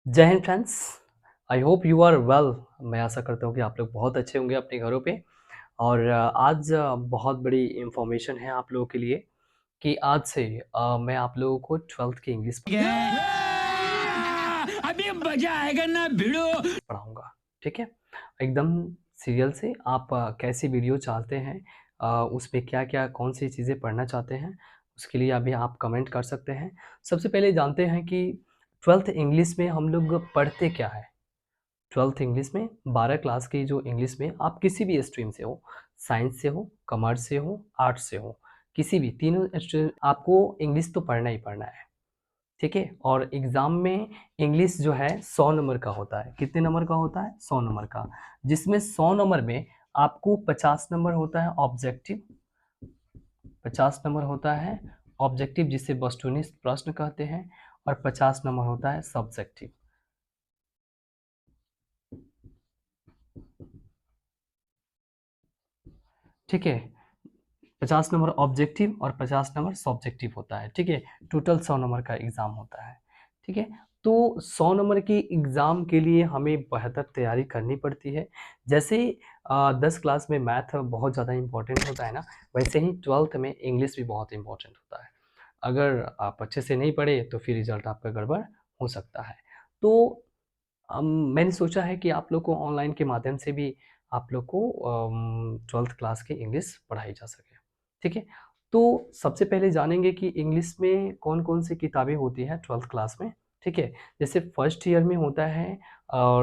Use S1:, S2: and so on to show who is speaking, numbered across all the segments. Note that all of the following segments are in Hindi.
S1: जय हिंद friends. I hope you are well. मैं आशा करता हूँ कि आप लोग बहुत अच्छे होंगे अपने घरों पे। और आज बहुत बड़ी इंफॉर्मेशन है आप लोगों के लिए कि आज से मैं आप लोगों को 12th की इंग्लिश
S2: अभी मजा आएगा ना भिड़ो।
S1: पढ़ाऊंगा। ठीक है, एकदम सीरियल से। आप कैसी वीडियो चाहते हैं, उसमें क्या क्या कौन सी चीज़ें पढ़ना चाहते हैं, उसके लिए अभी आप कमेंट कर सकते हैं। सबसे पहले जानते हैं कि 12th इंग्लिश में हम लोग पढ़ते क्या है। 12th इंग्लिश में 12 क्लास की जो इंग्लिश में आप किसी भी स्ट्रीम से हो, साइंस से हो, कॉमर्स से हो, आर्ट्स से हो, किसी भी तीनों स्ट्रीम आपको इंग्लिश तो पढ़ना ही पढ़ना है। ठीक है, और एग्ज़ाम में इंग्लिश जो है 100 नंबर का होता है। कितने नंबर का होता है? 100 नंबर का, जिसमें 100 नंबर में आपको 50 नंबर होता है ऑब्जेक्टिव। 50 नंबर होता है ऑब्जेक्टिव, जिसे वस्तुनिष्ठ प्रश्न कहते हैं, और 50 नंबर होता है सब्जेक्टिव। ठीक है, 50 नंबर ऑब्जेक्टिव और 50 नंबर सब्जेक्टिव होता है। ठीक है, टोटल 100 नंबर का एग्ज़ाम होता है। ठीक है, तो 100 नंबर की एग्ज़ाम के लिए हमें बेहतर तैयारी करनी पड़ती है। जैसे 10 क्लास में मैथ बहुत ज़्यादा इम्पोर्टेंट होता है ना, वैसे ही 12th में इंग्लिश भी बहुत इम्पोर्टेंट होता है। अगर आप अच्छे से नहीं पढ़े तो फिर रिज़ल्ट आपका गड़बड़ हो सकता है। तो मैंने सोचा है कि आप लोग को ऑनलाइन के माध्यम से भी आप लोग को 12th क्लास की इंग्लिश पढ़ाई जा सके। ठीक है, तो सबसे पहले जानेंगे कि इंग्लिश में कौन-कौन सी किताबें होती हैं 12th क्लास में। ठीक है, जैसे फर्स्ट ईयर में होता है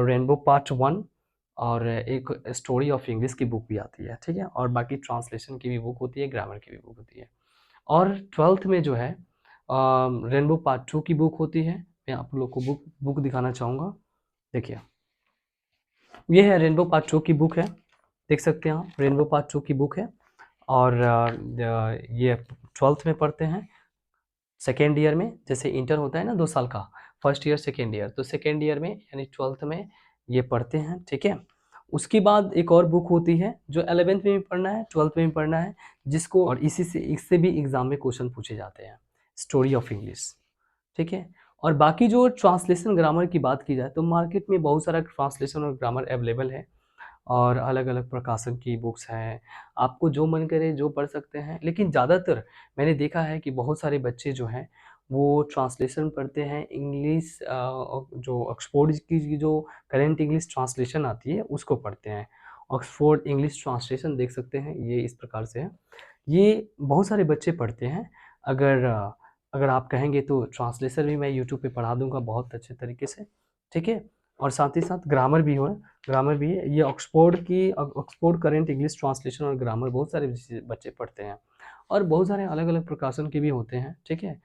S1: रेनबो पार्ट 1, और एक स्टोरी ऑफ इंग्लिश की बुक भी आती है। ठीक है, और बाकी ट्रांसलेशन की भी बुक होती है, ग्रामर की भी बुक होती है। और 12th में जो है रेनबो पार्ट 2 की बुक होती है। मैं आप लोग को बुक बुक दिखाना चाहूँगा। देखिए, ये है रेनबो पार्ट 2 की बुक है। देख सकते हैं आप, रेनबो पार्ट 2 की बुक है। और ये 12th में पढ़ते हैं। सेकेंड ईयर में, जैसे इंटर होता है ना 2 साल का, फर्स्ट ईयर, सेकेंड ईयर, तो सेकेंड ईयर में यानी 12th में ये पढ़ते हैं। ठीक है, उसके बाद एक और बुक होती है जो 11th में भी पढ़ना है, 12th में भी पढ़ना है, जिसको और इसी से इससे भी एग्ज़ाम में क्वेश्चन पूछे जाते हैं, स्टोरी ऑफ इंग्लिश। ठीक है, और बाकी जो ट्रांसलेशन ग्रामर की बात की जाए तो मार्केट में बहुत सारा ट्रांसलेशन और ग्रामर अवेलेबल है, और अलग-अलग प्रकाशन की बुक्स हैं। आपको जो मन करे जो पढ़ सकते हैं, लेकिन ज़्यादातर मैंने देखा है कि बहुत सारे बच्चे जो हैं वो ट्रांसलेशन पढ़ते हैं इंग्लिश, जो ऑक्सफोर्ड की जो करेंट इंग्लिश ट्रांसलेशन आती है उसको पढ़ते हैं। ऑक्सफोर्ड इंग्लिश ट्रांसलेशन देख सकते हैं, ये इस प्रकार से है। ये बहुत सारे बच्चे पढ़ते हैं। अगर अगर आप कहेंगे तो ट्रांसलेशन भी मैं यूट्यूब पे पढ़ा दूँगा बहुत अच्छे तरीके से। ठीक है, और साथ ही साथ ग्रामर भी है। ये ऑक्सफोर्ड करेंट इंग्लिश ट्रांसलेशन और ग्रामर बहुत सारे बच्चे पढ़ते हैं, और बहुत सारे अलग-अलग प्रकाशन के भी होते हैं। ठीक है,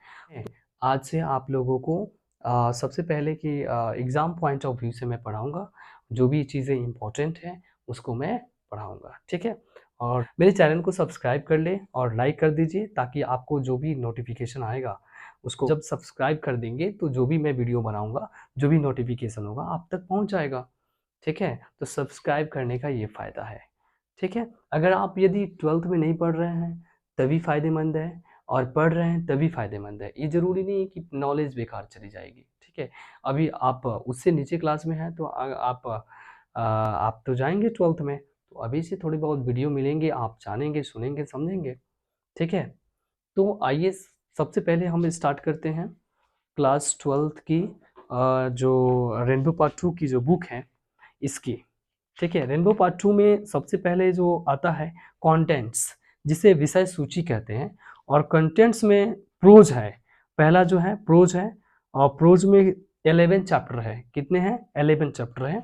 S1: आज से आप लोगों को सबसे पहले कि एग्ज़ाम पॉइंट ऑफ व्यू से मैं पढ़ाऊँगा। जो भी चीज़ें इम्पोर्टेंट हैं उसको मैं पढ़ाऊँगा। ठीक है, और मेरे चैनल को सब्सक्राइब कर लें और लाइक कर दीजिए, ताकि आपको जो भी नोटिफ़िकेशन आएगा उसको जब सब्सक्राइब कर देंगे तो जो भी मैं वीडियो बनाऊँगा, जो भी नोटिफ़िकेशन होगा आप तक पहुँच जाएगा। ठीक है, तो सब्सक्राइब करने का ये फ़ायदा है। ठीक है, अगर आप यदि 12th में नहीं पढ़ रहे हैं तभी फ़ायदेमंद है, और पढ़ रहे हैं तभी फ़ायदेमंद है। ये ज़रूरी नहीं है कि नॉलेज बेकार चली जाएगी। ठीक है, अभी आप उससे नीचे क्लास में हैं तो आप तो जाएँगे 12th में, तो अभी से थोड़ी बहुत वीडियो मिलेंगे, आप जानेंगे, सुनेंगे, समझेंगे। ठीक है, तो आइए सबसे पहले हम स्टार्ट करते हैं क्लास 12th की जो रेनबो पार्ट 2 की जो बुक है इसकी। ठीक है, रेनबो पार्ट 2 में सबसे पहले जो आता है कंटेंट्स, जिसे विषय सूची कहते हैं, और कंटेंट्स में प्रोज है। पहला जो है प्रोज है, और प्रोज में 11 चैप्टर है। कितने हैं? 11 चैप्टर हैं।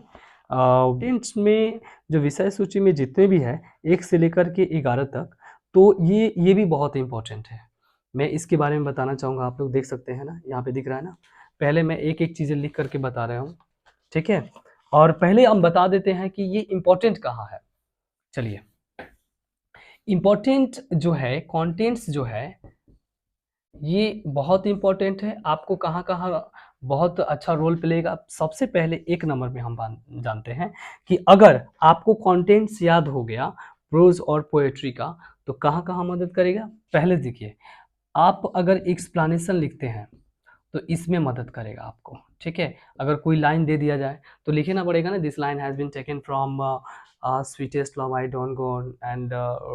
S1: कंटेंट्स में जो विषय सूची में जितने भी है 1 से लेकर के 11 तक, तो ये भी बहुत इम्पोर्टेंट है। मैं इसके बारे में बताना चाहूँगा, आप लोग देख सकते हैं ना, यहाँ पे दिख रहा है ना। पहले मैं एक-एक चीज़ें लिख करके बता रहा हूँ। ठीक है, और पहले हम बता देते हैं कि ये इम्पोर्टेंट कहाँ है। चलिए, इम्पोर्टेंट जो है, कंटेंट्स जो है, ये बहुत इम्पोर्टेंट है। आपको कहाँ-कहाँ बहुत अच्छा रोल प्लेगा। सबसे पहले 1 नंबर में हम जानते हैं कि अगर आपको कंटेंट्स याद हो गया प्रोज़ और पोएट्री का, तो कहाँ-कहाँ मदद करेगा? पहले देखिए, आप अगर एक्सप्लेनेशन लिखते हैं तो इसमें मदद करेगा आपको। ठीक है। अगर कोई लाइन दे दिया जाए तो लिखना पड़ेगा ना, this line has been taken from sweetest love I don't go and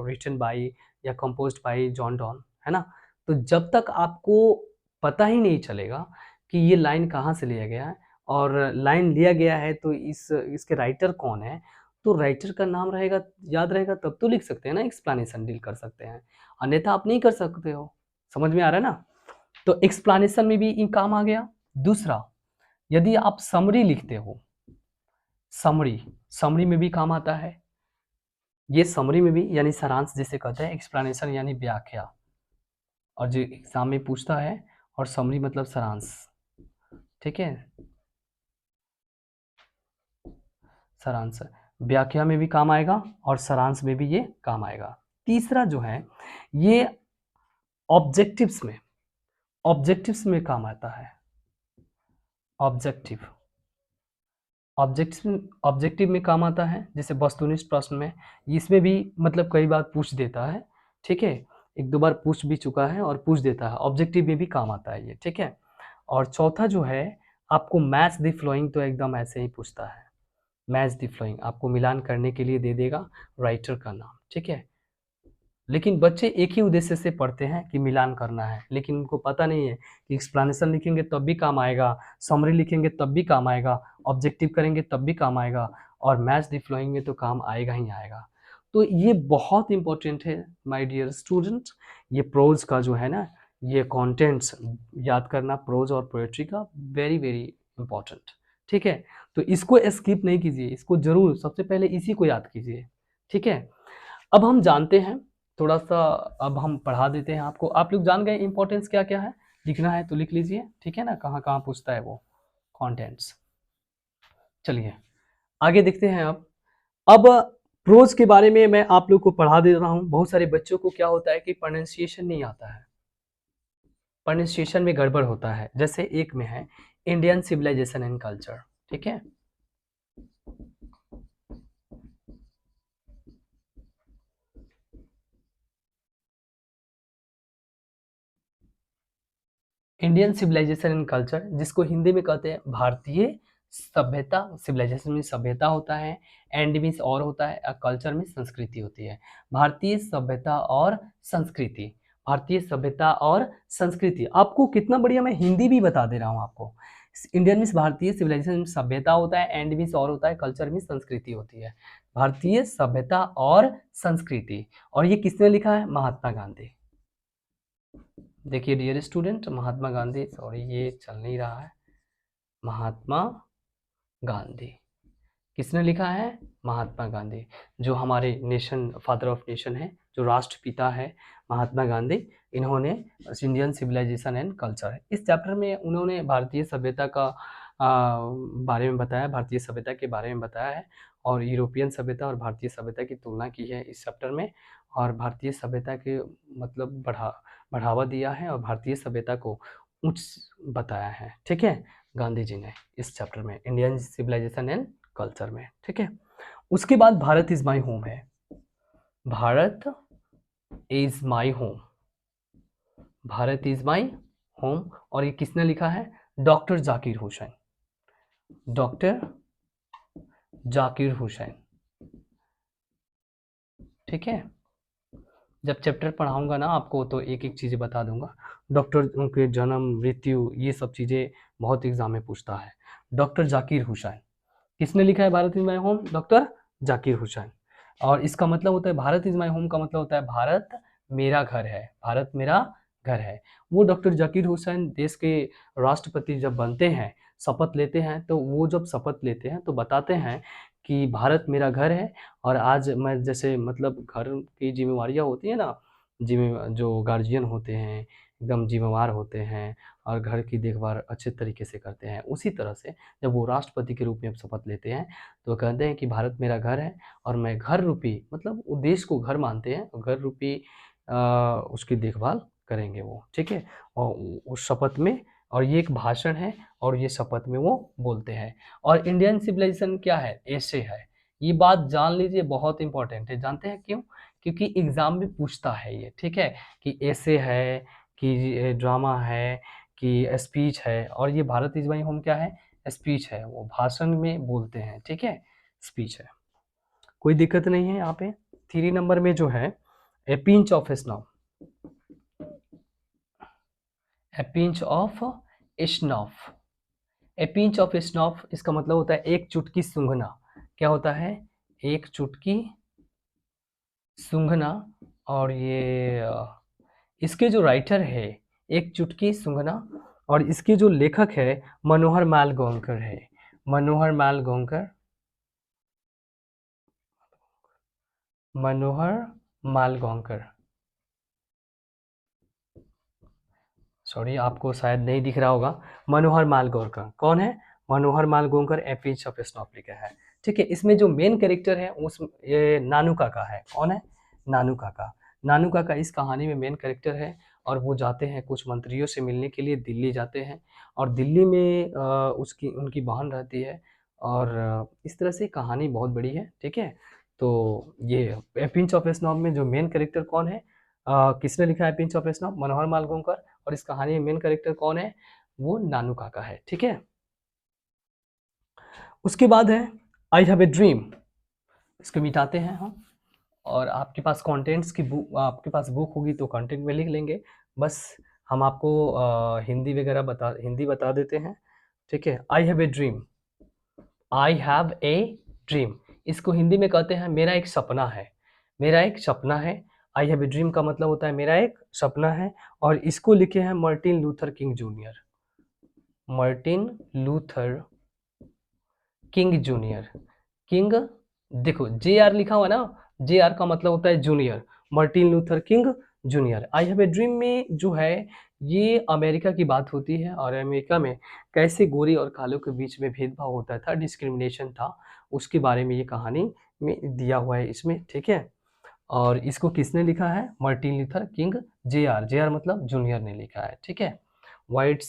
S1: written by या कंपोज्ड बाय जॉन डॉन, है ना। तो जब तक आपको पता ही नहीं चलेगा कि ये लाइन कहाँ से लिया गया है और लाइन लिया गया है तो इसके राइटर कौन है, तो राइटर का नाम रहेगा, याद रहेगा, तब तो लिख सकते हैं ना, एक्सप्लेनेशन डील कर सकते हैं, अन्यथा आप नहीं कर सकते हो। समझ में आ रहा है ना। तो एक्सप्लेनेशन में भी ये काम आ गया। दूसरा, यदि आप समरी लिखते हो, समरी में भी काम आता है। ये समरी में भी, यानी सारांश जिसे कहते हैं, एक्सप्लेनेशन यानी व्याख्या, और जो एग्जाम में पूछता है, और समरी मतलब सारांश, ठीक है, सारांश। व्याख्या में भी काम आएगा और सारांश में भी ये काम आएगा। तीसरा जो है, ये ऑब्जेक्टिव्स में काम आता है। ऑब्जेक्टिव में काम आता है, जैसे वस्तुनिष्ठ प्रश्न में, इसमें भी मतलब कई बार पूछ देता है, ठीक है, एक दो बार पूछ भी चुका है और पूछ देता है, ऑब्जेक्टिव में भी काम आता है ये, ठीक है। और चौथा जो है, आपको मैच द फ्लोइंग तो एकदम ऐसे ही पूछता है, मैच द फ्लोइंग आपको मिलान करने के लिए दे देगा राइटर का नाम, ठीक है। लेकिन बच्चे एक ही उद्देश्य से पढ़ते हैं कि मिलान करना है, लेकिन उनको पता नहीं है कि एक्सप्लेनेशन लिखेंगे तब भी काम आएगा, समरी लिखेंगे तब भी काम आएगा, ऑब्जेक्टिव करेंगे तब भी काम आएगा, और मैच द फ्लोइंग में तो काम आएगा ही आएगा। तो ये बहुत इंपॉर्टेंट है माय डियर स्टूडेंट। ये प्रोज का जो है ना, ये कंटेंट्स याद करना प्रोज और पोएट्री का वेरी वेरी इंपॉर्टेंट, ठीक है। तो इसको स्किप नहीं कीजिए, इसको जरूर सबसे पहले इसी को याद कीजिए, ठीक है। अब हम जानते हैं थोड़ा सा, अब हम पढ़ा देते हैं आपको, आप लोग जान गए इंपॉर्टेंस क्या क्या है, लिखना है तो लिख लीजिए, ठीक है ना, कहाँ कहाँ पूछता है वो कंटेंट्स। चलिए आगे देखते हैं। अब प्रोज के बारे में मैं आप लोग को पढ़ा दे रहा हूँ। बहुत सारे बच्चों को क्या होता है कि प्रोनाउंसिएशन नहीं आता है, प्रोनाउंसिएशन में गड़बड़ होता है। जैसे एक में है इंडियन सिविलाइजेशन एंड कल्चर, ठीक है, इंडियन सिविलाइजेशन एंड कल्चर, जिसको हिंदी में कहते हैं भारतीय सभ्यता। सिविलाइजेशन में सभ्यता होता है, एंड मीन्स और होता है, कल्चर में संस्कृति होती है। भारतीय सभ्यता और संस्कृति, भारतीय सभ्यता और संस्कृति। आपको कितना बढ़िया मैं हिंदी भी बता दे रहा हूँ आपको। इंडियन मीन्स भारतीय, सिविलाइजेशन में सभ्यता होता है, एंड मीन्स और होता है, कल्चर में संस्कृति होती है। भारतीय सभ्यता और संस्कृति, और ये किसने लिखा है? महात्मा गांधी। देखिए dear student, Mahatma Gandhi, sorry ये चल नहीं रहा है, महात्मा गांधी किसने लिखा है? महात्मा गांधी, जो हमारे नेशन, फादर ऑफ नेशन है, जो राष्ट्रपिता है महात्मा गांधी। इन्होंने इंडियन सिविलाइजेशन एंड कल्चर, इस चैप्टर में उन्होंने भारतीय सभ्यता का बारे में बताया, भारतीय सभ्यता के बारे में बताया है, और यूरोपियन सभ्यता और भारतीय सभ्यता की तुलना की है इस चैप्टर में, और भारतीय सभ्यता के मतलब बढ़ावा दिया है, और भारतीय सभ्यता को उच्च बताया है, ठीक है, गांधी जी ने इस चैप्टर में, इंडियन सिविलाइजेशन एंड कल्चर में, ठीक है। उसके बाद भारत इज माई होम है, Bharat is my home, Bharat is my home, और ये किसने लिखा है? डॉक्टर जाकिर हुसैन, डॉक्टर जाकिर हुसैन, ठीक है। जब चैप्टर पढ़ाऊंगा ना आपको तो एक एक चीज़ें बता दूंगा, डॉक्टर के जन्म, मृत्यु, ये सब चीज़ें बहुत एग्जाम में पूछता है। डॉक्टर जाकिर हुसैन किसने लिखा है Bharat is my home? Doctor Zakir Hussain. और इसका मतलब होता है, भारत इज माई होम का मतलब होता है भारत मेरा घर है, भारत मेरा घर है। वो डॉक्टर जाकिर हुसैन देश के राष्ट्रपति जब बनते हैं, शपथ लेते हैं, तो वो जब शपथ लेते हैं तो बताते हैं कि भारत मेरा घर है, और आज मैं जैसे मतलब घर की जिम्मेवारियाँ होती है ना, जो गार्जियन होते हैं एकदम जिम्मेवार होते हैं और घर की देखभाल अच्छे तरीके से करते हैं, उसी तरह से जब वो राष्ट्रपति के रूप में शपथ लेते हैं तो कहते हैं कि भारत मेरा घर है, और मैं घर रूपी, मतलब वो देश को घर मानते हैं, घर रूपी उसकी देखभाल करेंगे वो, ठीक है। और उस शपथ में, और ये एक भाषण है, और ये शपथ में वो बोलते हैं। और इंडियन सिविलाइजेशन क्या है? ऐसे है, ये बात जान लीजिए, बहुत इंपॉर्टेंट है। जानते हैं क्यों? क्योंकि एग्जाम में पूछता है ये, ठीक है, कि ऐसे है, कि ड्रामा है, कि स्पीच है, और ये भारत इज माई होम क्या है, स्पीच है, वो भाषण में बोलते हैं, ठीक है, स्पीच है, कोई दिक्कत नहीं है यहाँ पे। 3 नंबर में जो है a pinch of snuff, a pinch of snuff, a pinch of snuff इसका मतलब होता है एक चुटकी सूंघना। क्या होता है, एक चुटकी सूंघना। और ये इसके जो राइटर है एक चुटकी सूंघना, और इसके जो लेखक है मनोहर मालगोंकर है, मनोहर मालगोंकर, मनोहर मालगोंकर, सॉरी आपको शायद नहीं दिख रहा होगा, मनोहर मालगोंकर कौन है, मनोहर मालगोंकर ए पिंच ऑफ स्नॉफ लिखा है, ठीक है। इसमें जो मेन कैरेक्टर है उस ये नानू काका है, कौन है, नानू काका, नानू काका इस कहानी में मेन कैरेक्टर है, और वो जाते हैं कुछ मंत्रियों से मिलने के लिए, दिल्ली जाते हैं, और दिल्ली में उसकी उनकी बहन रहती है, और इस तरह से कहानी बहुत बड़ी है, ठीक है। तो ये ए पिंच ऑफ स्नॉफ में जो मेन कैरेक्टर कौन है, किसने लिखा है पिंच ऑफ स्नॉफ, मनोहर मालगोंकर, और इस कहानी में मेन कैरेक्टर कौन है, वो नानू काका है, ठीक है। उसके बाद है आई हैव ए ड्रीम, इसको मिटाते हैं हम, और आपके पास कंटेंट्स की बुक, आपके पास बुक होगी तो कंटेंट में लिख लेंगे, बस हम आपको हिंदी बता देते हैं, ठीक है। I have a dream, I have a dream, इसको हिंदी में कहते हैं मेरा एक सपना है, मेरा एक सपना है। आई हैव ए ड्रीम का मतलब होता है मेरा एक सपना है, और इसको लिखे हैं Martin Luther King junior, Martin Luther King junior, king, देखो जे आर लिखा हुआ ना, जे आर का मतलब होता है junior, Martin Luther King junior. I have a dream में जो है ये अमेरिका की बात होती है, और अमेरिका में कैसे गोरे और कालों के बीच में भेदभाव होता था, डिस्क्रिमिनेशन था, उसके बारे में ये कहानी में दिया हुआ है इसमें, ठीक है। और इसको किसने लिखा है, Martin Luther king, J are मतलब जूनियर ने लिखा है, ठीक है। White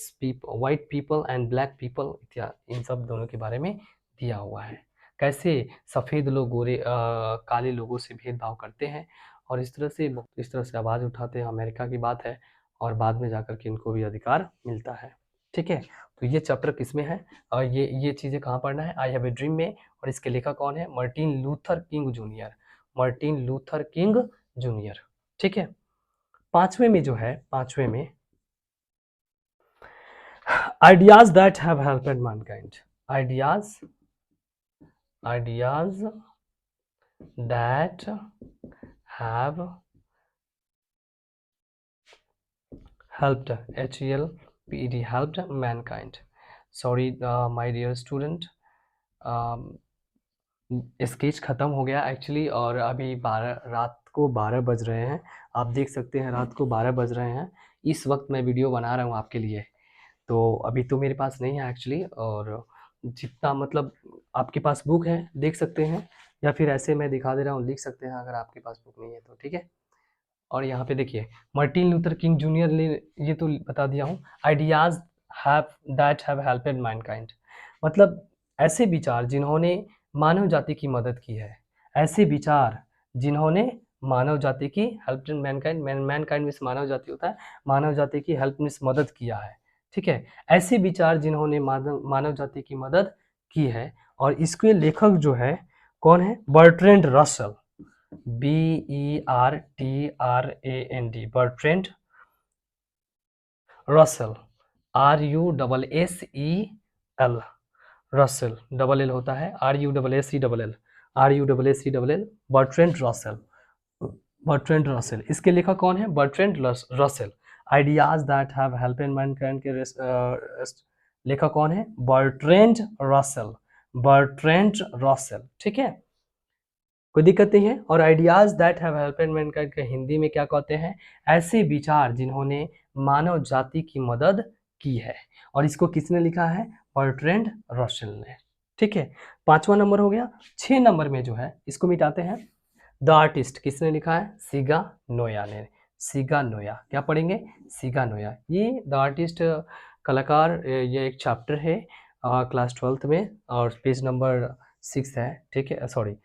S1: people and black people इत्यादि, इन सब दोनों के बारे में दिया हुआ है, कैसे सफ़ेद लोग काले लोगों से भेदभाव करते हैं, और इस तरह से आवाज़ उठाते हैं, अमेरिका की बात है, और बाद में जाकर के इनको भी अधिकार मिलता है, ठीक है। तो ये चैप्टर किसमें है, और ये चीज़ें कहाँ पढ़ना है, आई हैव ए ड्रीम में, और इसके लेखक कौन है, Martin Luther King junior, Martin Luther King junior, ठीक है। पांचवें में जो है, पांचवें में ideas that have helped mankind, ideas that have helped, HELPED, helped mankind. Sorry my dear student, sketch ख़त्म हो गया एक्चुअली, और अभी रात को 12 बज रहे हैं, आप देख सकते हैं रात को 12 बज रहे हैं, इस वक्त मैं वीडियो बना रहा हूँ आपके लिए। तो अभी तो मेरे पास नहीं है एक्चुअली, और जितना मतलब आपके पास बुक है देख सकते हैं, या फिर ऐसे मैं दिखा दे रहा हूँ, लिख सकते हैं अगर आपके पास बुक नहीं है तो, ठीक है। और यहाँ पे देखिए मार्टिन लूथर किंग जूनियर ने, ये तो बता दिया हूँ, ideas that have helped Mankind, मतलब ऐसे विचार जिन्होंने मानव जाति की मदद की है, ऐसे विचार जिन्होंने मानव जाति की हेल्प मैनकाइंड, मैनकाइंड मीन्स मानव जाति होता है, मानव जाति की हेल्प मीन्स मदद किया है, ठीक है। ऐसे विचार जिन्होंने मानव जाति की मदद की है, और इसके लेखक जो है कौन है, Bertrand Russell, BERTRAND, Bertrand Russell, RUSSEL, Russell, double L होता है, RUSSELL, Bertrand Russell, Bertrand Russell, इसके लेखक कौन है, Bertrand Russell. Ideas that have helped mankind के लेखक कौन है, बर्ट्रैंड रसल, बर्ट्रैंड रसल, ठीक है, कोई दिक्कत नहीं है। और ideas that have helped mankind के हिंदी में क्या कहते हैं, ऐसे विचार जिन्होंने मानव जाति की मदद की है, और इसको किसने लिखा है, बर्ट्रैंड रसल ने, ठीक है। 5वां नंबर हो गया। 6 नंबर में जो है इसको मिटाते हैं, द आर्टिस्ट किसने लिखा है, सिगा नोया ने, सिगा नोया, क्या पढ़ेंगे, सिगा नोया, ये द आर्टिस्ट कलाकार, ये एक चैप्टर है क्लास 12th में, और पेज नंबर 6 है, ठीक है, सॉरी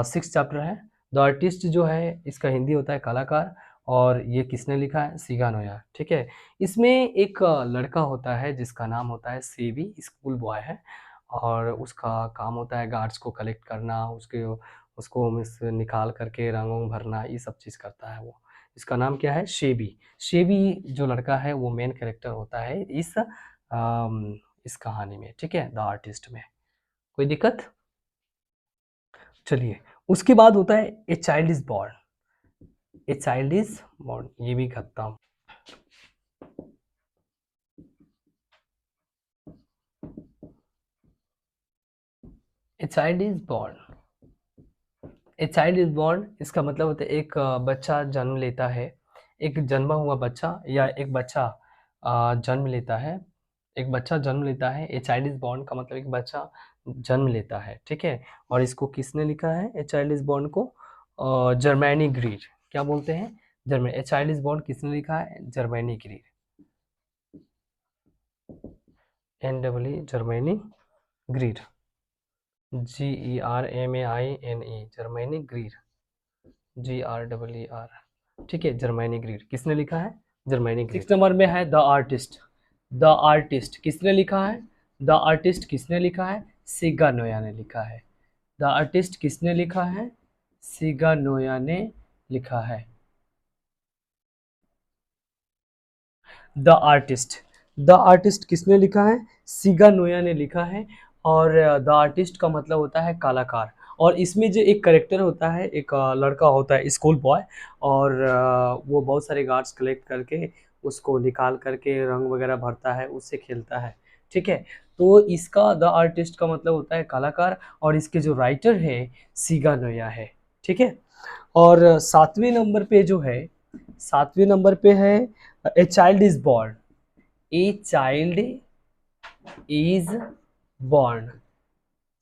S1: 6 चैप्टर है। द आर्टिस्ट जो है इसका हिंदी होता है कलाकार, और ये किसने लिखा है? सिगा नोया, ठीक है। इसमें एक लड़का होता है जिसका नाम होता है सेबी, स्कूल बॉय है और उसका काम होता है गार्ड्स को कलेक्ट करना, उसको मिस निकाल करके रंग वंग भरना, ये सब चीज़ करता है वो। इसका नाम क्या है? शेबी। शेबी जो लड़का है वो मेन कैरेक्टर होता है इस कहानी में, ठीक है, द आर्टिस्ट में। कोई दिक्कत? चलिए, उसके बाद होता है a child is born. A child is born, ये भी खत्म। ए child is born, a child is born इसका मतलब होता है एक बच्चा जन्म लेता है, एक जन्मा हुआ बच्चा या एक बच्चा जन्म लेता है, एक बच्चा जन्म लेता है। ए चाइल्ड इज बॉर्न का मतलब एक बच्चा जन्म लेता है, ठीक है। और इसको किसने लिखा है? ए चाइल्ड इज बॉर्न को जर्मैनी ग्रीर, क्या बोलते हैं? Germaine. A child is born किसने लिखा है? Germaine Greer, NEE Germaine Greer, GERMAINE Germaine Greer, GREER, ठीक है, जर्मैनी ग्रीर किसने लिखा है? Germaine Greer. 6 नंबर में है द आर्टिस्ट। द आर्टिस्ट किसने लिखा है? द आर्टिस्ट किसने लिखा है? सिगा नोया ने लिखा है। द आर्टिस्ट किसने लिखा है? सिगा नोया ने लिखा है। द आर्टिस्ट, द आर्टिस्ट किसने लिखा है? सिगा नोया ने लिखा है। और द आर्टिस्ट का मतलब होता है कलाकार। और इसमें जो एक करेक्टर होता है, एक लड़का होता है स्कूल बॉय, और वो बहुत सारे गार्ड्स कलेक्ट करके उसको निकाल करके रंग वगैरह भरता है, उससे खेलता है, ठीक है। तो इसका द आर्टिस्ट का मतलब होता है कलाकार, और इसके जो राइटर है सिगा नोया है, ठीक है। और 7वें नंबर पे जो है, 7वें नंबर पे है a child is born. A child is born,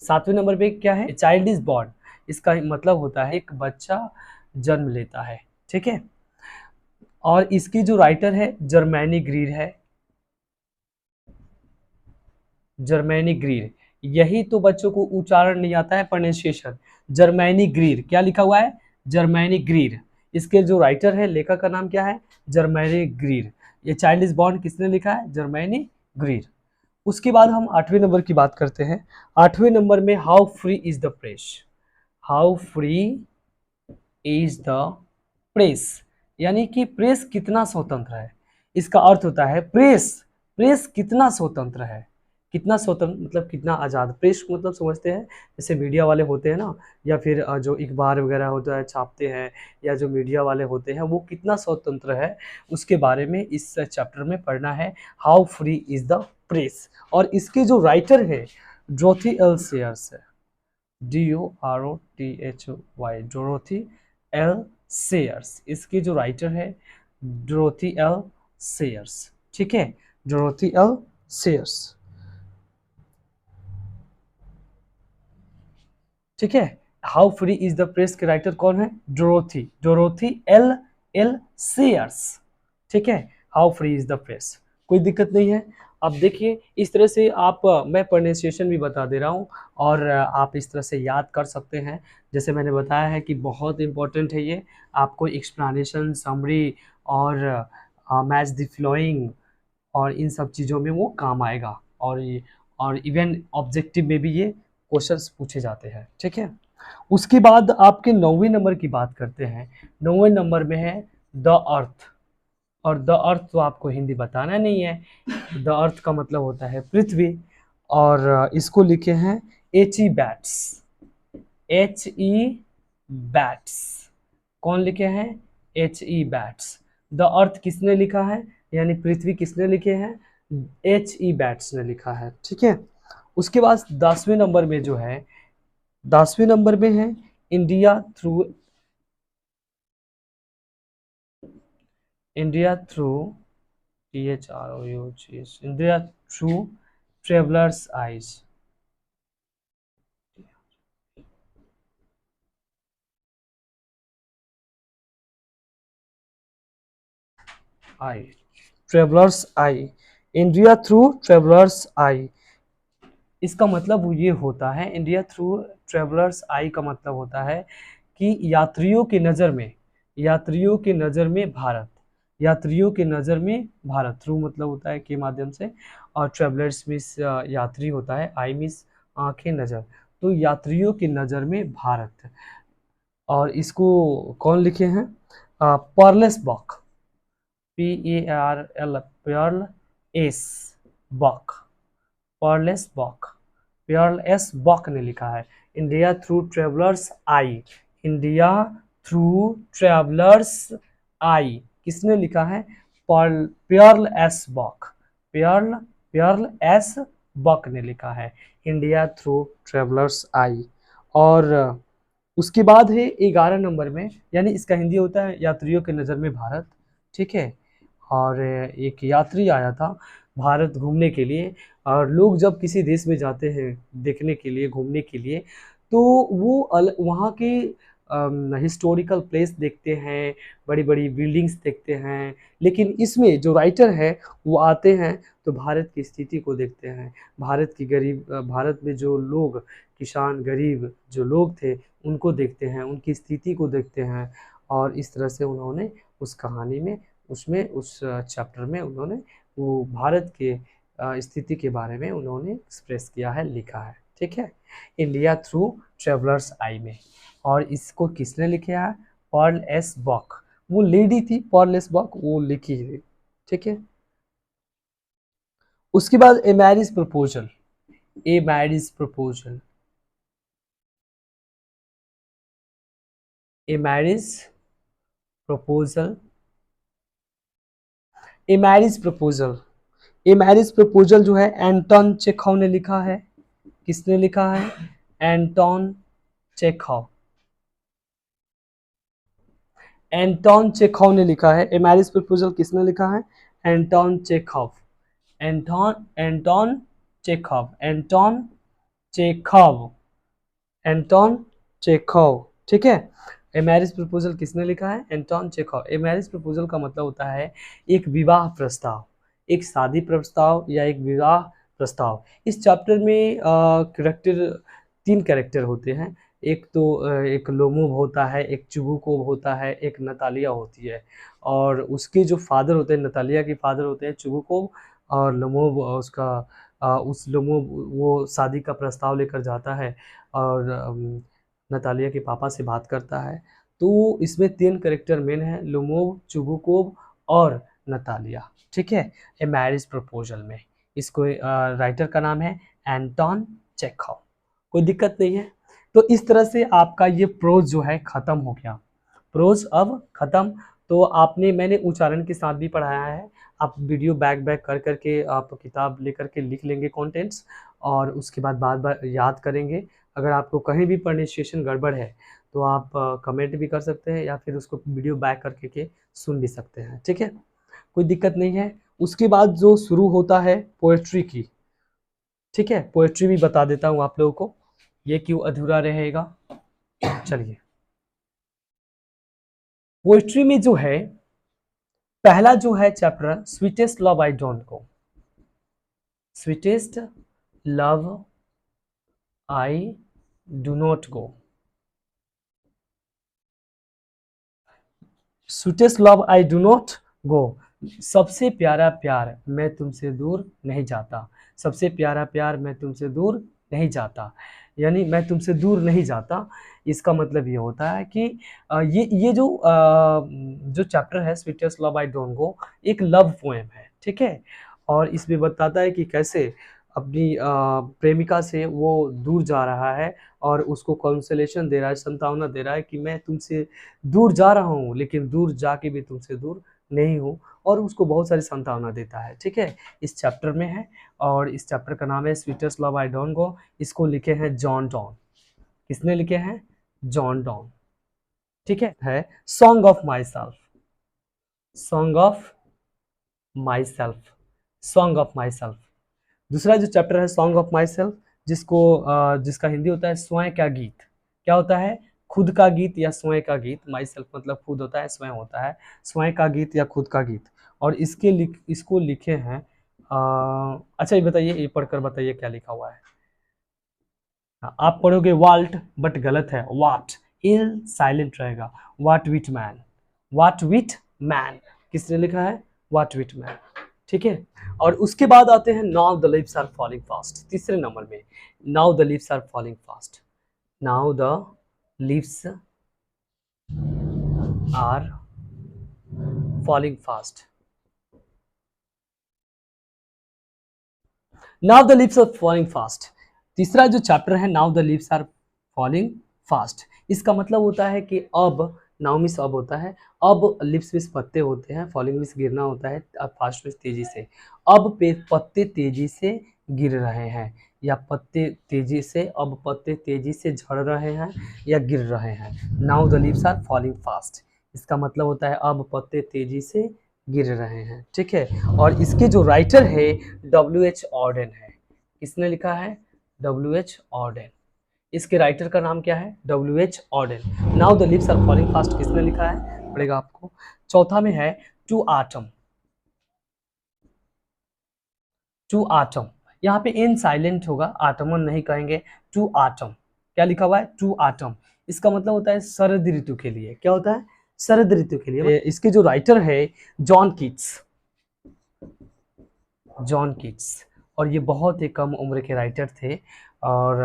S1: 7वें नंबर पे क्या है? चाइल्ड इज बॉर्न, इसका मतलब होता है एक बच्चा जन्म लेता है, ठीक है। और इसकी जो राइटर है जर्मैनी ग्रीर है, जर्मैनी ग्रीर। यही तो बच्चों को उच्चारण नहीं आता है, प्रोनाउंसिएशन। जर्मैनी ग्रीर, क्या लिखा हुआ है? Germaine Greer. इसके जो राइटर है, लेखक का नाम क्या है? Germaine Greer. ये चाइल्ड इज बॉर्न किसने लिखा है? Germaine Greer. उसके बाद हम 8वें नंबर की बात करते हैं। 8वें नंबर में how free is the press. How free is the press, यानी कि प्रेस कितना स्वतंत्र है। इसका अर्थ होता है प्रेस, प्रेस कितना स्वतंत्र है। कितना स्वतंत्र मतलब कितना आज़ाद। प्रेस मतलब समझते हैं जैसे मीडिया वाले होते हैं ना, या फिर जो अखबार वगैरह होता है छापते हैं, या जो मीडिया वाले होते हैं वो कितना स्वतंत्र है, उसके बारे में इस चैप्टर में पढ़ना है। How free is the press. और इसके जो राइटर है डोरोथी एल सेयर्स है, DOROTHY, डोरोथी एल सेयर्स। इसकी जो राइटर है डोरोथी एल सेयर्स, ठीक है, डोरोथी एल सेयर्स, ठीक है। How free is the press के राइटर कौन है? डोरोथी एल सेयर्स, ठीक है। How free is the press, कोई दिक्कत नहीं है। अब देखिए इस तरह से आप मैं प्रोनाउंसिएशन भी बता दे रहा हूँ, और आप इस तरह से याद कर सकते हैं। जैसे मैंने बताया है कि बहुत इंपॉर्टेंट है ये, आपको एक्सप्लेनेशन, समरी और मैच द फ्लोइंग और इन सब चीज़ों में वो काम आएगा। और इवन ऑब्जेक्टिव में भी ये क्वेश्चंस पूछे जाते हैं, ठीक है। उसके बाद आपके 9वें नंबर की बात करते हैं। 9वें नंबर में है द अर्थ। और द अर्थ तो आपको हिंदी बताना नहीं है। द अर्थ का मतलब होता है पृथ्वी, और इसको लिखे हैं HE बैट्स, HE बैट्स। कौन लिखे हैं? HE bats. द अर्थ किसने लिखा है, यानी पृथ्वी किसने लिखे हैं? HE बैट्स ने लिखा है, ठीक है। उसके बाद 10वें नंबर में जो है, 10वें नंबर में है India through THROUGH, India through travellers eyes. Eye, travellers eye, India through travellers eye. इसका मतलब ये होता है, इंडिया थ्रू ट्रेवलर्स आई का मतलब होता है कि यात्रियों की नज़र में, यात्रियों के नज़र में भारत, यात्रियों के नज़र में भारत, थ्रू मतलब होता है के माध्यम से, और ट्रेवलर्स मीन्स यात्री होता है, आई मीन्स आंखें, नज़र, तो यात्रियों की नज़र में भारत। और इसको कौन लिखे हैं? Pearl S Buck, PARL, Pearl S Buck, Pearl S Buck, Pearl S Buck ने लिखा है। India through travellers eye, India through travellers eye, किसने लिखा है? Pearl S Buck, Pearl S Buck ने लिखा है, इंडिया थ्रू ट्रेवलर्स आई। और उसके बाद है 11 नंबर में, यानी इसका हिंदी होता है यात्रियों के नज़र में भारत, ठीक है। और एक यात्री आया था भारत घूमने के लिए, और लोग जब किसी देश में जाते हैं देखने के लिए, घूमने के लिए, तो वो वहाँ के हिस्टोरिकल प्लेस देखते हैं, बड़ी बड़ी बिल्डिंग्स देखते हैं, लेकिन इसमें जो राइटर है वो आते हैं तो भारत की स्थिति को देखते हैं, भारत की गरीब, भारत में जो लोग, किसान, गरीब जो लोग थे उनको देखते हैं, उनकी स्थिति को देखते हैं। और इस तरह से उन्होंने उस कहानी में, उसमें, उस चैप्टर में उन्होंने वो भारत के स्थिति के बारे में उन्होंने एक्सप्रेस किया है, लिखा है, ठीक है, इंडिया थ्रू ट्रेवलर्स आई में। और इसको किसने लिखा है? पर्ल एस बॉक, वो लेडी थी पर्ल एस बॉक, वो लिखी है, ठीक है। उसके बाद a marriage proposal, a marriage proposal, a marriage proposal, a marriage proposal, a marriage proposal जो है एंटोन चेखव ने लिखा है। किसने लिखा है? एंटोन चेखव, एंटोन चेखव ने लिखा है। ए मैरिज प्रपोजल किसने लिखा है? Anton Chekhov, Anton Chekhov, Anton Chekhov, Anton Chekhov, ठीक है। ए मैरिज प्रपोजल किसने लिखा है? Anton Chekhov. A marriage proposal का मतलब होता है एक विवाह प्रस्ताव, एक शादी प्रस्ताव या एक विवाह प्रस्ताव। इस चैप्टर में कैरेक्टर, 3 कैरेक्टर होते हैं, एक तो एक लोमोव होता है, एक चुबुकोव होता है, एक नतालिया होती है। और उसके जो फादर होते हैं, नतालिया के फादर होते हैं चुबुकोव, और लोमोव उसका उस लोमोव वो शादी का प्रस्ताव लेकर जाता है और नतालिया के पापा से बात करता है। तो इसमें 3 कैरेक्टर मेन हैं, लोमोव, चुबुकोव और नतालिया, ठीक है, ए मैरिज प्रपोजल में। इसको राइटर का नाम है एंटोन चेखव। कोई दिक्कत नहीं है। तो इस तरह से आपका ये प्रोज जो है खत्म हो गया, प्रोज अब खत्म। तो आपने, मैंने उच्चारण के साथ भी पढ़ाया है, आप वीडियो बैक बैक कर करके आप किताब लेकर के लिख लेंगे कंटेंट्स, और उसके बाद बार बार याद करेंगे। अगर आपको कहीं भी प्रोनाउंसिएशन गड़बड़ है तो आप कमेंट भी कर सकते हैं, या फिर उसको वीडियो बैक करके के सुन भी सकते हैं, ठीक है, कोई दिक्कत नहीं है। उसके बाद जो शुरू होता है पोएट्री की, ठीक है, पोएट्री भी बता देता हूँ आप लोगों को, ये क्यों अधूरा रहेगा। चलिए, पोएट्री में जो है पहला जो है chapter, sweetest love I don't go, sweetest love I do not go, sweetest love I do not go, सबसे प्यारा प्यार मैं तुमसे दूर नहीं जाता, सबसे प्यारा प्यार मैं तुमसे दूर नहीं जाता, यानी मैं तुमसे दूर नहीं जाता। इसका मतलब ये होता है कि ये जो चैप्टर है स्वीटेस्ट लव आई डोंट गो, एक लव पोएम है, ठीक है। और इसमें बताता है कि कैसे अपनी प्रेमिका से वो दूर जा रहा है, और उसको कंसोलेशन दे रहा है, सांत्वना दे रहा है कि मैं तुमसे दूर जा रहा हूँ, लेकिन दूर जाके भी तुमसे दूर नहीं हूँ, और उसको बहुत सारी सांत्वना देता है, ठीक है, इस चैप्टर में है। और इस चैप्टर का नाम है स्वीटेस्ट लव आई डोंट गो। इसको लिखे हैं जॉन डॉन। किसने लिखे हैं? जॉन डॉन, ठीक है song of my self, song of my self, song of my self. दूसरा जो चैप्टर है सॉन्ग ऑफ माई सेल्फ, जिसका हिंदी होता है स्वयं का गीत। क्या होता है? खुद का गीत या स्वयं का गीत। माई सेल्फ मतलब खुद होता है, स्वयं होता है, स्वयं का गीत या खुद का गीत। और इसको लिखे हैं अच्छा ये बताइए, ये पढ़कर बताइए क्या लिखा हुआ है। आप पढ़ोगे वाल्ट, बट गलत है, वाट, इल साइलेंट रहेगा, वाट विट मैन, व्हाट विट मैन, किसने लिखा है? व्हाट विट मैन, ठीक है। और उसके बाद आते हैं now the leaves are falling fast, तीसरे नंबर में now the leaves are falling fast, now the leaves are falling fast, now the leaves are falling fast. तीसरा जो चैप्टर है now the leaves are falling fast, इसका मतलब होता है कि अब, नाउ मीन्स अब होता है, अब लिप्स मीन्स पत्ते होते हैं, फॉलिंग मीन्स गिरना होता है, अब फास्ट मीन्स तेजी से, अब पत्ते तेजी से गिर रहे हैं, या पत्ते तेजी से, अब पत्ते तेजी से झड़ रहे हैं या गिर रहे हैं। Now the leaves are falling fast, इसका मतलब होता है अब पत्ते तेजी से गिर रहे हैं, ठीक है। और इसके जो राइटर है W.H. ऑर्डन है, किसने लिखा है? W.H. ऑर्डन, इसके राइटर का नाम क्या है? W.H. Auden. Now the leaves are falling fast किसने लिखा है? पड़ेगा आपको। चौथा में है टू आटम, टू आटम, यहाँ पे एन साइलेंट होगा, आटमन नहीं कहेंगे, टू आटम। क्या लिखा हुआ है? टू आटम, इसका मतलब होता है शरद ऋतु के लिए। क्या होता है? शरद ऋतु के लिए। इसके जो राइटर है जॉन कीट्स, जॉन कीट्स, और ये बहुत ही कम उम्र के राइटर थे, और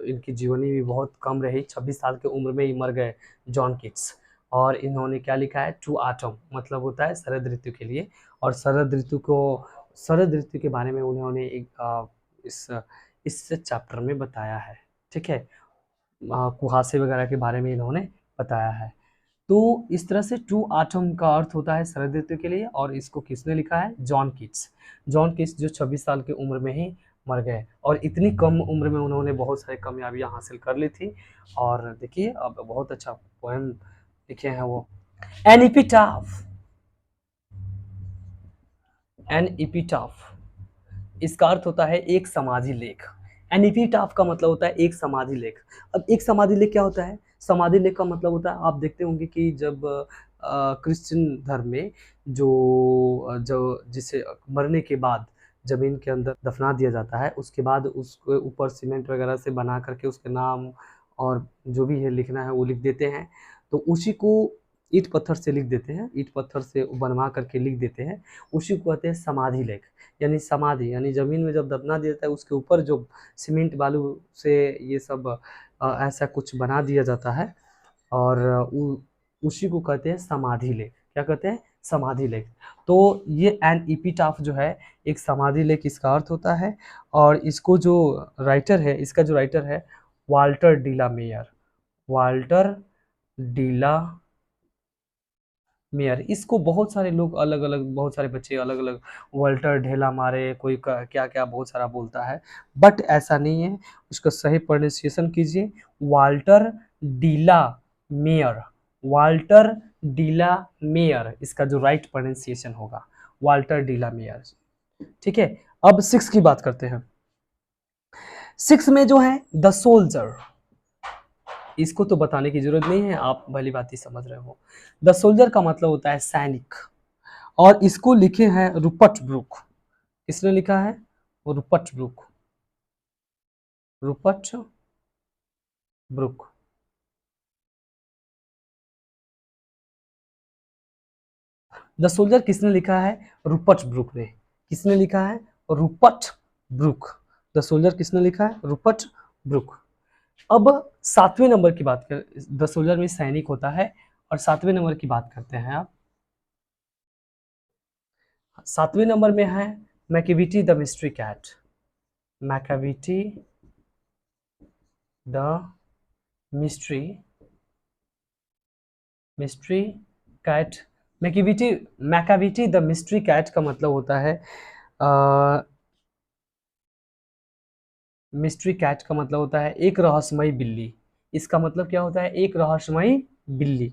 S1: इनकी जीवनी भी बहुत कम रही, 26 साल की उम्र में ही मर गए जॉन कीट्स। और इन्होंने क्या लिखा है? टू आटम, मतलब होता है शरद ऋतु के लिए। और शरद ऋतु को, शरद ऋतु के बारे में उन्होंने एक इस चैप्टर में बताया है, ठीक है। कुहासे वगैरह के बारे में इन्होंने बताया है। तो इस तरह से टू आटम का अर्थ होता है शरद ऋतु के लिए, और इसको किसने लिखा है? John Keats. जॉन कीट्स जो 26 साल की उम्र में ही मर गए, और इतनी कम उम्र में उन्होंने बहुत सारी कामयाबियां हासिल कर ली थी। और देखिए अब बहुत अच्छा पोएम लिखे हैं वो। एन एपिटाफ, एन एपिटाफ, इसका अर्थ होता है एक समाधि लेख। एन एपिटाफ का मतलब होता है एक समाधि लेख। अब एक समाधि लेख क्या होता है? समाधि लेख का मतलब होता है, आप देखते होंगे कि जब क्रिश्चियन धर्म में जो जिसे मरने के बाद जमीन के अंदर दफना दिया जाता है, उसके बाद उसके ऊपर सीमेंट वगैरह से बना करके उसके नाम और जो भी है लिखना है वो लिख देते हैं। तो उसी को ईंट पत्थर से लिख देते हैं, ईंट पत्थर से बनवा करके लिख देते हैं, उसी को कहते हैं समाधि लेख। यानी समाधि यानी ज़मीन में जब दफना दिया जाता है उसके ऊपर जो सीमेंट बालू से ये सब ऐसा कुछ बना दिया जाता है, और उसी को कहते हैं समाधि लेख। क्या कहते हैं? समाधि लेख। तो ये एन एपिटाफ जो है एक समाधि लेख, इसका अर्थ होता है। और इसको जो राइटर है, इसका जो राइटर है वाल्टर डीला मेयर, वाल्टर डीला मेयर। इसको बहुत सारे लोग अलग अलग, बहुत सारे बच्चे अलग अलग वाल्टर ढेला मारे, कोई क्या क्या बहुत सारा बोलता है, बट ऐसा नहीं है। उसका सही प्रोनाउंसिएशन कीजिए, वाल्टर डीला मेयर, वाल्टर डीला मेयर, इसका जो राइट प्रोनाउंसिएशन होगा वाल्टर डीला मेयर, ठीक है। अब 6 की बात करते हैं। 6 में जो है द सोल्जर, इसको तो बताने की जरूरत नहीं है, आप भली बात ही समझ रहे हो। द सोल्जर का मतलब होता है सैनिक, और इसको लिखे हैं रूपर्ट ब्रूक। किसने लिखा है? Rupert Brooke, Rupert Brooke. The soldier किसने लिखा है? रूपर्ट ब्रूक ने। किसने लिखा है? Rupert Brooke. द सोल्जर किसने लिखा है? Rupert Brooke. अब 7वें नंबर की बात कर, द सोल्जर में सैनिक होता है, और 7वें नंबर की बात करते हैं आप। 7वें नंबर में है Macavity the mystery cat, Macavity the mystery cat. Macavity the mystery cat का मतलब होता है मिस्ट्री कैट का मतलब होता है एक रहस्यमयी बिल्ली। इसका मतलब क्या होता है? एक रहस्यमयी बिल्ली।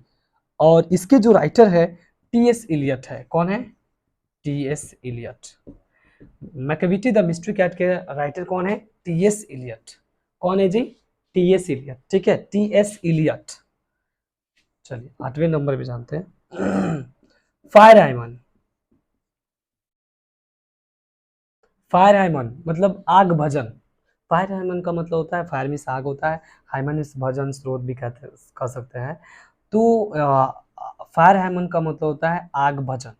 S1: और इसके जो राइटर है T.S. इलियट है। कौन है? T.S. Eliot. Macavity the mystery cat के राइटर कौन है? T.S. इलियट। कौन है जी? T.S. इलियट, ठीक है, T.S. इलियट। चलिए 8वें नंबर पे जानते हैं फायर हाइमन। फायर हाइमन मतलब आग भजन। फायर हाइमन का मतलब होता है, फायर मीन्स आग होता है, हाइमन मीन्स भजन स्रोत भी कह सकते हैं। तो फायर हैमन का मतलब होता है आग भजन,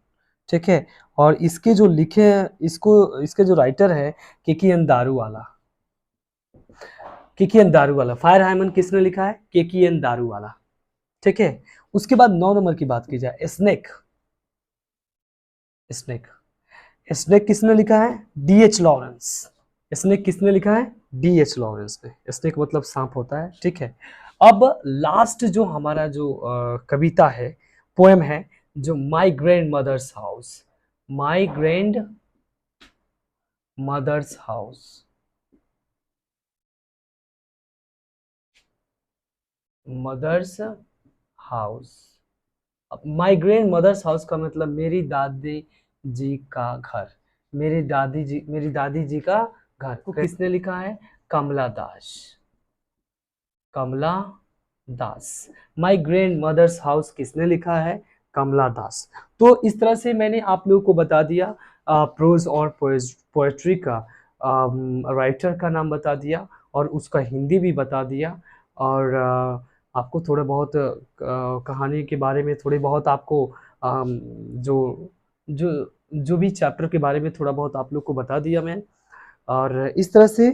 S1: ठीक है। और इसके जो लिखे हैं, इसके जो राइटर है केकीएन दारूवाला, केकीएन दारूवाला। फायर हैमन किसने लिखा है? केकीएन दारूवाला, ठीक है। उसके बाद 9 नंबर की बात की जाए, स्नेक। स्नेक स्नेक किसने लिखा है? DH Lawrence. स्नेक किसने लिखा है? डीएच लॉरेंस ने। स्नेक मतलब सांप होता है, ठीक है। अब लास्ट जो हमारा जो कविता है, पोएम है, जो my grandmother's house. My grandmother's house, mother's house. My grandmother's house का मतलब मेरी दादी जी का घर। मेरी दादी जी का घर को किसने लिखा है? कमला दास। कमला दास। माई ग्रैंड मदर्स हाउस किसने लिखा है? कमला दास। तो इस तरह से मैंने आप लोगों को बता दिया प्रोज और पोएट्री का राइटर का नाम बता दिया, और उसका हिंदी भी बता दिया, और आपको थोड़ा बहुत कहानी के बारे में थोड़ी बहुत आपको जो जो जो भी चैप्टर के बारे में थोड़ा बहुत आप लोग को बता दिया मैं। और इस तरह से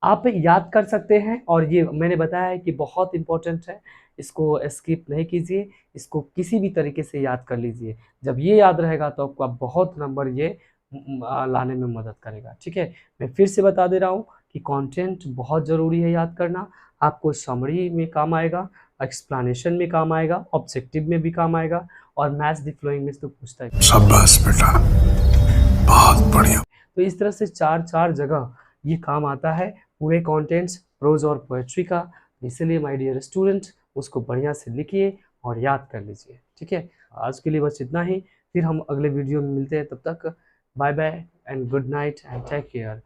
S1: आप याद कर सकते हैं, और ये मैंने बताया है कि बहुत इम्पोर्टेंट है, इसको स्किप नहीं कीजिए, इसको किसी भी तरीके से याद कर लीजिए। जब ये याद रहेगा तो आपको आप बहुत नंबर ये लाने में मदद करेगा, ठीक है। मैं फिर से बता दे रहा हूँ कि कंटेंट बहुत ज़रूरी है याद करना। आपको समरी में काम आएगा, एक्सप्लेनेशन में काम आएगा, ऑब्जेक्टिव में भी काम आएगा, और मैथ्स द फ्लोइंग में तो पूछता है।
S3: शाबाश बेटा, बहुत बढ़िया।
S1: तो इस तरह से चार जगह ये काम आता है पूरे कंटेंट्स प्रोज और पोएट्री का। इसलिए माय डियर स्टूडेंट, उसको बढ़िया से लिखिए और याद कर लीजिए, ठीक है। आज के लिए बस इतना ही, फिर हम अगले वीडियो में मिलते हैं। तब तक bye bye and good night and take care.